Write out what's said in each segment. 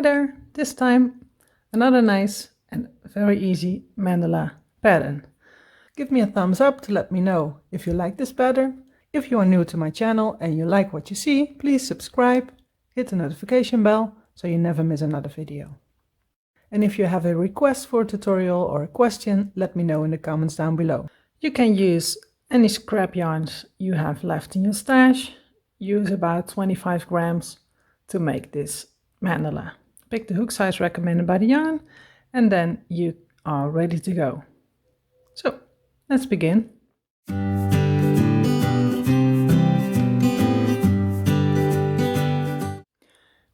there, this time another nice and very easy mandala pattern. Give me a thumbs up to let me know if you like this pattern. If you are new to my channel and you like what you see, please subscribe, hit the notification bell so you never miss another video. And if you have a request for a tutorial or a question, let me know in the comments down below. You can use any scrap yarns you have left in your stash. Use about 25 grams to make this mandala. Pick the hook size recommended by the yarn and then you are ready to go. So let's begin.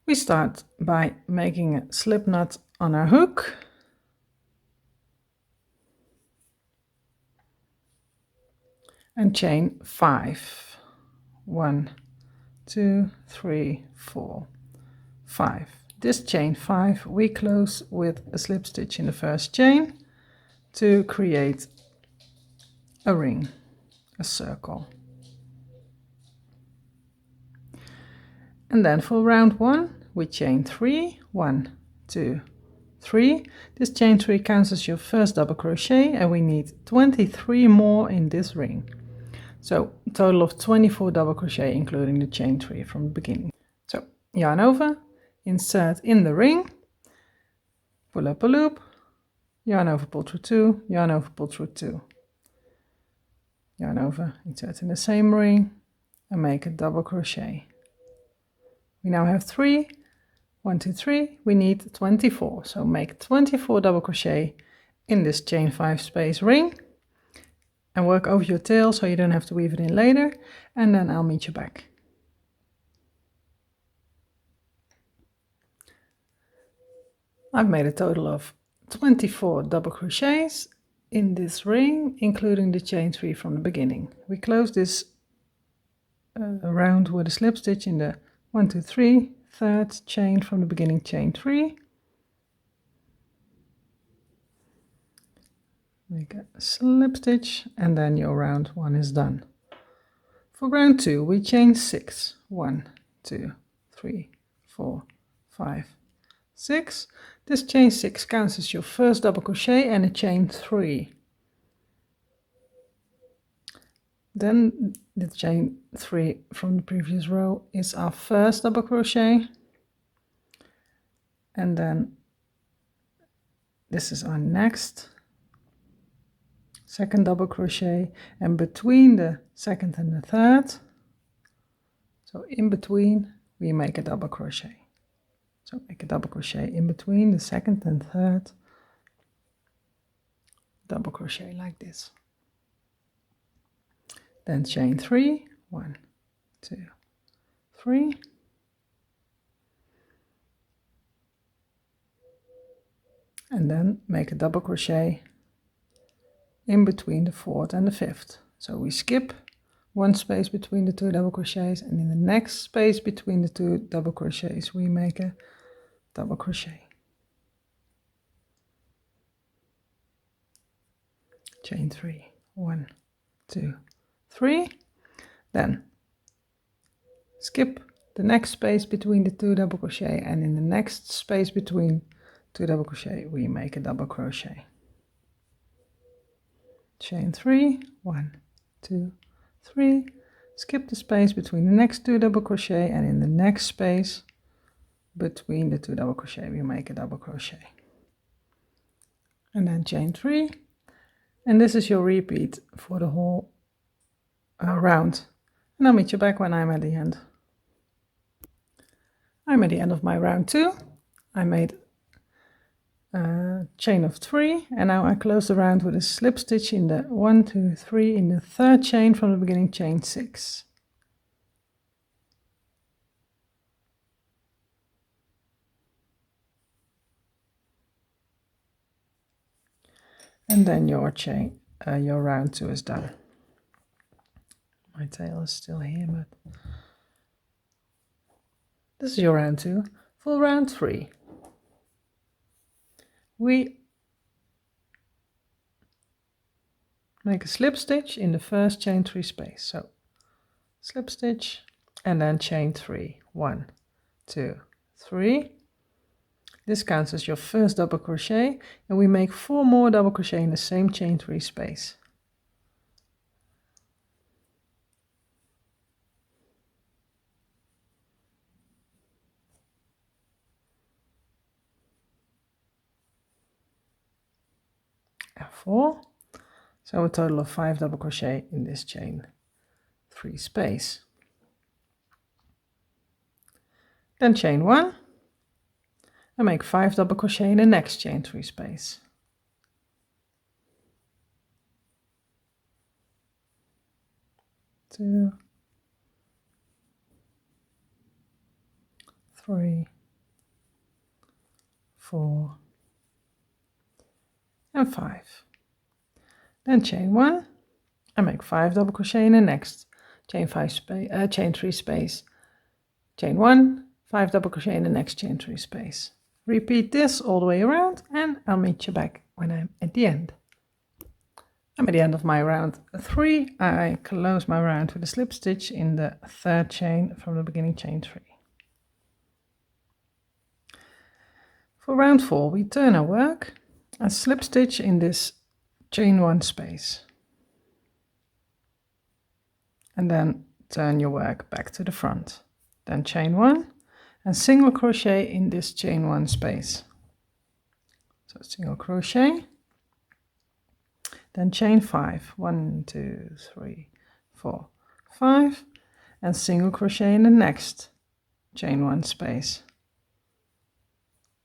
We start by making a slip knot on our hook. And chain 5. 1, 2, 3, 4, 5. This chain 5 we close with a slip stitch in the first chain to create a ring, a circle. And then for round 1 we chain 3, 1, 2, 3. This chain 3 counts as your first double crochet and we need 23 more in this ring. So a total of 24 double crochet including the chain 3 from the beginning. So yarn over, insert in the ring, pull up a loop, yarn over, pull through 2, yarn over, pull through 2. Yarn over, insert in the same ring and make a double crochet. We now have 3, 1, 2, 3, we need 24. So make 24 double crochet in this chain 5 space ring and work over your tail so you don't have to weave it in later, and then I'll meet you back. I've made a total of 24 double crochets in this ring, including the chain 3 from the beginning. We close this round with a slip stitch in the 1, 2, 3, third chain from the beginning, chain 3. Make a slip stitch and then your round 1 is done. For round 2 we chain 6. 1, 2, 3, 4, 5, 6. This chain 6 counts as your first double crochet and a chain 3. Then the chain 3 from the previous row is our first double crochet, and then this is our next second double crochet, and between the second and the third, so in between, we make a double crochet. So make a double crochet in between the second and third double crochet like this. Then chain 3, 1, 2, 3. And then make a double crochet in between the 4th and the 5th. So we skip one space between the 2 double crochets, and in the next space between the 2 double crochets we make a double crochet. Chain 3, 1, 2, 3. Then skip the next space between the 2 double crochet, and in the next space between 2 double crochet we make a double crochet. Chain 3, 1, 2, 3. Skip the space between the next 2 double crochet, and in the next space between the 2 double crochet we make a double crochet. And then chain 3, and this is your repeat for the whole round. And I'll meet you back when I'm at the end. I'm at the end of my round 2. I made a chain of 3, and now I close the round with a slip stitch in the 1, 2, 3 in the third chain from the beginning, chain 6. And then your chain, your round 2 is done. My tail is still here, but this is your round 2. For round 3, we make a slip stitch in the first chain 3 space. So slip stitch and then chain 3, 1, 2, 3. This counts as your first double crochet, and we make 4 more double crochet in the same chain 3 space. And 4, so a total of 5 double crochet in this chain 3 space. Then chain 1 and make 5 double crochet in the next chain 3 space. Two, 3, 4, and 5. Then chain 1 and make 5 double crochet in the next chain 3 space. Chain 1, 5 double crochet in the next chain 3 space. Repeat this all the way around, and I'll meet you back when I'm at the end. I'm at the end of my round 3. I close my round with a slip stitch in the 3rd chain from the beginning chain 3. For round 4, we turn our work and slip stitch in this chain 1 space. And then turn your work back to the front. Then chain 1 and single crochet in this chain 1 space. So single crochet, then chain 5, 1, 2, 3, 4, 5, and single crochet in the next chain 1 space.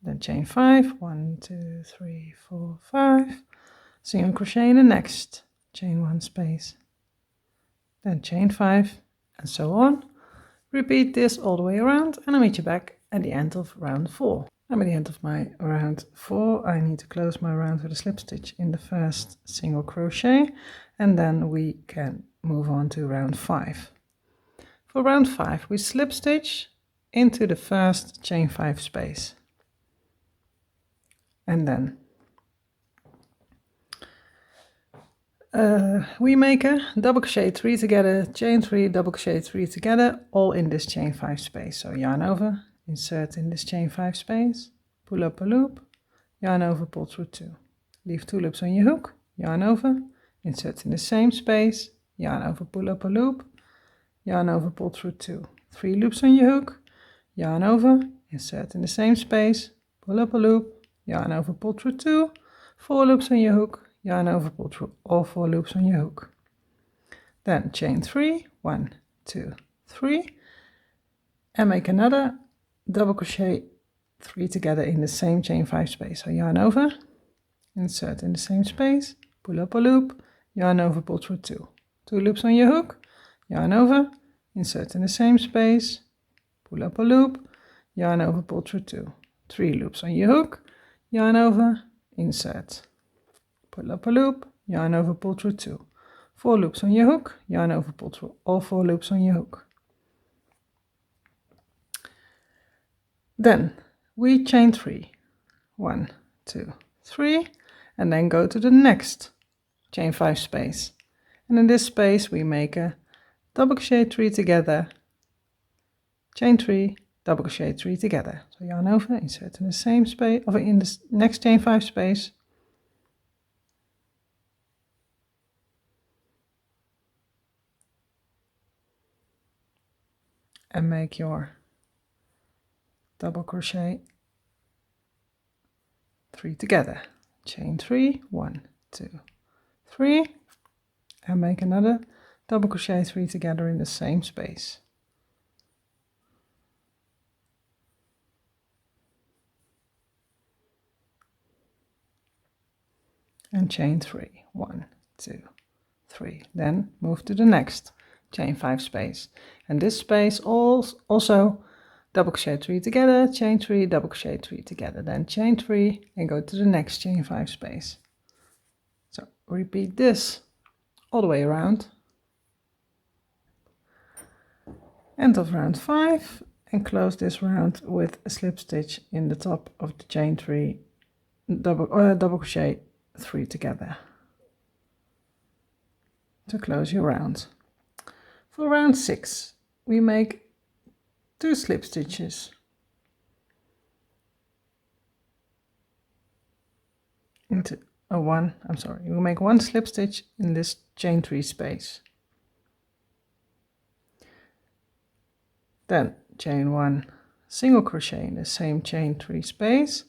Then chain 5, 1, 2, 3, 4, 5, single crochet in the next chain 1 space. Then chain 5, and so on. Repeat this all the way around, and I'll meet you back at the end of round 4. I'm at the end of my round 4. I need to close my round with a slip stitch in the first single crochet, and then we can move on to round 5. For round 5, we slip stitch into the first chain 5 space. And then we make a double crochet 3 together, chain 3, double crochet 3 together, all in this chain 5 space. So yarn over, insert in this chain 5 space, pull up a loop, yarn over, pull through 2. Leave 2 loops on your hook, yarn over, insert in the same space, yarn over, pull up a loop, yarn over, pull through 2. 3 loops on your hook, yarn over, insert in the same space, pull up a loop, yarn over, pull through 2, 4 loops on your hook, yarn over, pull through all 4 loops on your hook. Then chain 3, 1, 2, 3, and make another double crochet 3 together in the same chain 5 space. So yarn over, insert in the same space, pull up a loop, yarn over, pull through 2. 2 loops on your hook, yarn over, insert in the same space, pull up a loop, yarn over, pull through 2. 3 loops on your hook, yarn over, insert, pull up a loop, yarn over, pull through 2. 4 loops on your hook, yarn over, pull through all 4 loops on your hook. Then we chain 3, 1, 2, 3, and then go to the next chain 5 space. And in this space we make a double crochet 3 together, chain 3, double crochet 3 together. So yarn over, insert in the same space, or in the next chain 5 space, and make your double crochet 3 together, chain 3, 1, 2, 3, and make another double crochet 3 together in the same space. And chain 3, 1, 2, 3. Then move to the next chain 5 space, and this space also double crochet 3 together, chain 3, double crochet 3 together, then chain 3 and go to the next chain 5 space. So repeat this all the way around. End of round 5, and close this round with a slip stitch in the top of the chain 3, double crochet 3 together to close your round. For round 6, we make 2 slip stitches into a one, I'm sorry, we'll make one slip stitch in this chain 3 space. Then chain 1, single crochet in the same chain 3 space,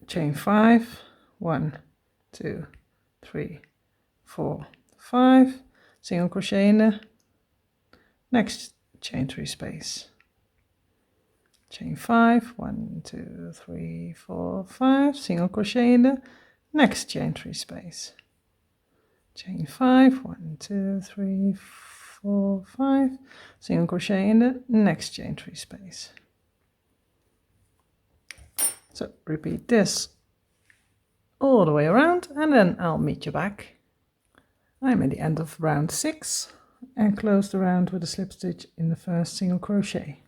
chain 5, 1, 2, 3, 4, 5, single crochet in the next chain 3 space, chain 5, 1, 2, 3, 4, 5, single crochet in the next chain 3 space, chain 5, 1, 2, 3, 4, 5, single crochet in the next chain 3 space. So repeat this all the way around, and then I'll meet you back. I'm at the end of round 6 and close the round with a slip stitch in the first single crochet.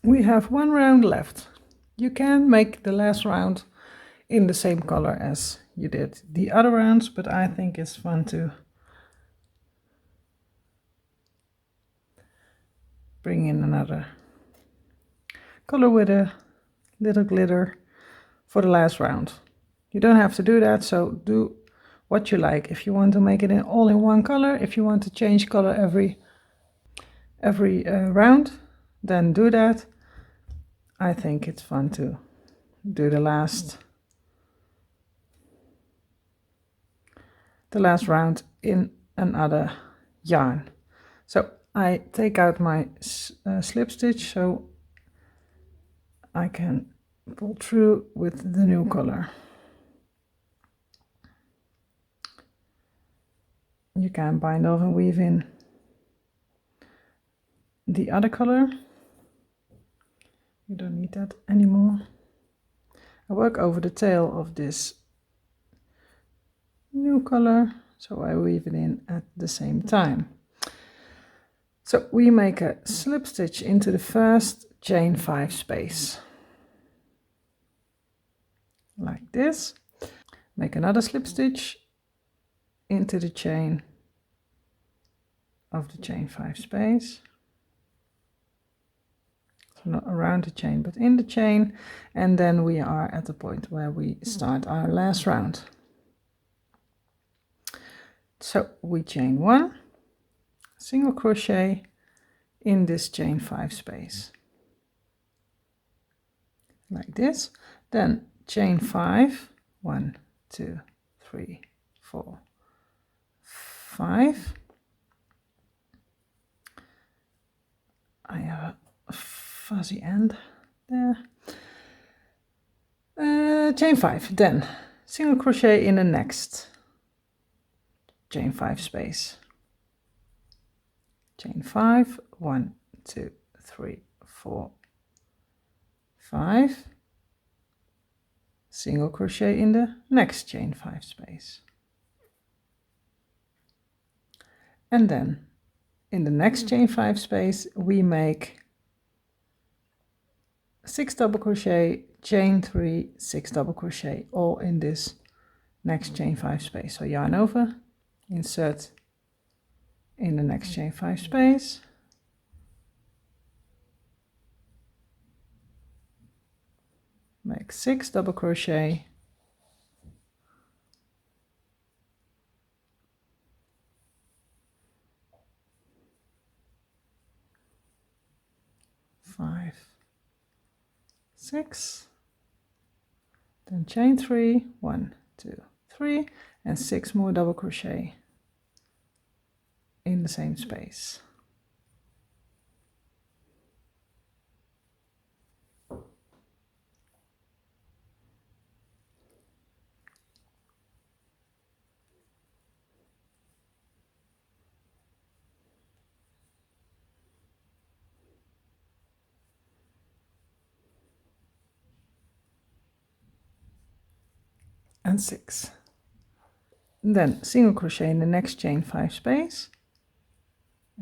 We have one round left. You can make the last round in the same color as you did the other rounds, but I think it's fun to bring in another color with a little glitter for the last round. You don't have to do that, so do what you like. If you want to make it all in one color, if you want to change color every round, then do that. I think it's fun to do the last round in another yarn. So I take out my slip stitch so I can pull through with the new color. You can bind off and weave in the other color. You don't need that anymore. I work over the tail of this new color, so I weave it in at the same time. So we make a slip stitch into the first chain 5 space, like this. Make another slip stitch into the chain of the chain 5 space. So not around the chain, but in the chain, and then we are at the point where we start our last round. So we chain 1, single crochet in this chain 5 space, like this. Then chain 5, 1, 2, 3, 4, 5. I have a fuzzy end there. Chain 5, then single crochet in the next chain 5 space, chain 5, 1, 2, 3, 4, 5, single crochet in the next chain 5 space, and then in the next chain 5 space we make 6 double crochet, chain 3, 6 double crochet, all in this next chain 5 space. So yarn over, insert in the next chain 5 space, make 6 double crochet, five, 6, then chain 3, 1, 2, 3, and 6 more double crochet in the same space. And 6. Then single crochet in the next chain 5 space,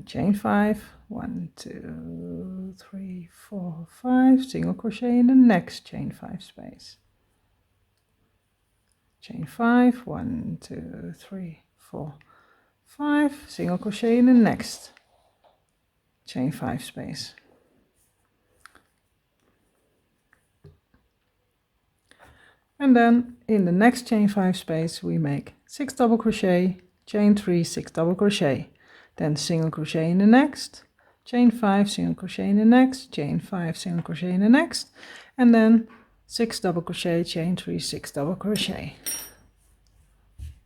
chain 5, 1, 2, 3, 4, 5, single crochet in the next chain 5 space, chain 5, 1, 2, 3, 4, 5, single crochet in the next chain 5 space. And then in the next chain 5 space we make 6 double crochet, chain 3, 6 double crochet, then single crochet in the next, chain 5, single crochet in the next, chain 5, single crochet in the next, and then 6 double crochet, chain 3, 6 double crochet.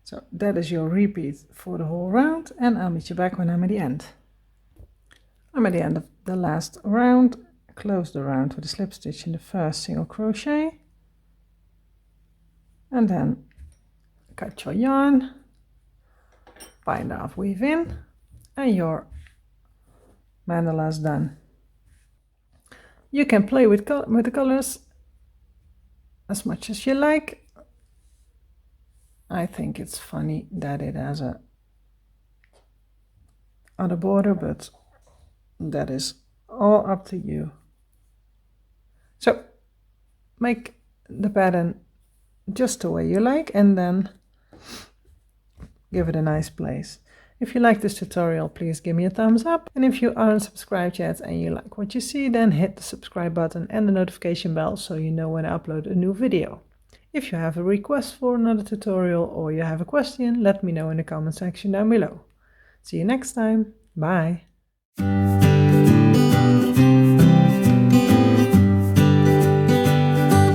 So that is your repeat for the whole round, and I'll meet you back when I'm at the end. I'm at the end of the last round. Close the round with a slip stitch in the first single crochet, and then cut your yarn, bind off, weave in, and your mandala is done. You can play with the colors as much as you like. I think it's funny that it has a other border, but that is all up to you. So make the pattern just the way you like and then give it a nice place. If you like this tutorial, please give me a thumbs up, and if you aren't subscribed yet and you like what you see, then hit the subscribe button and the notification bell so you know when I upload a new video. If you have a request for another tutorial or you have a question, let me know in the comment section down below. See you next time. Bye.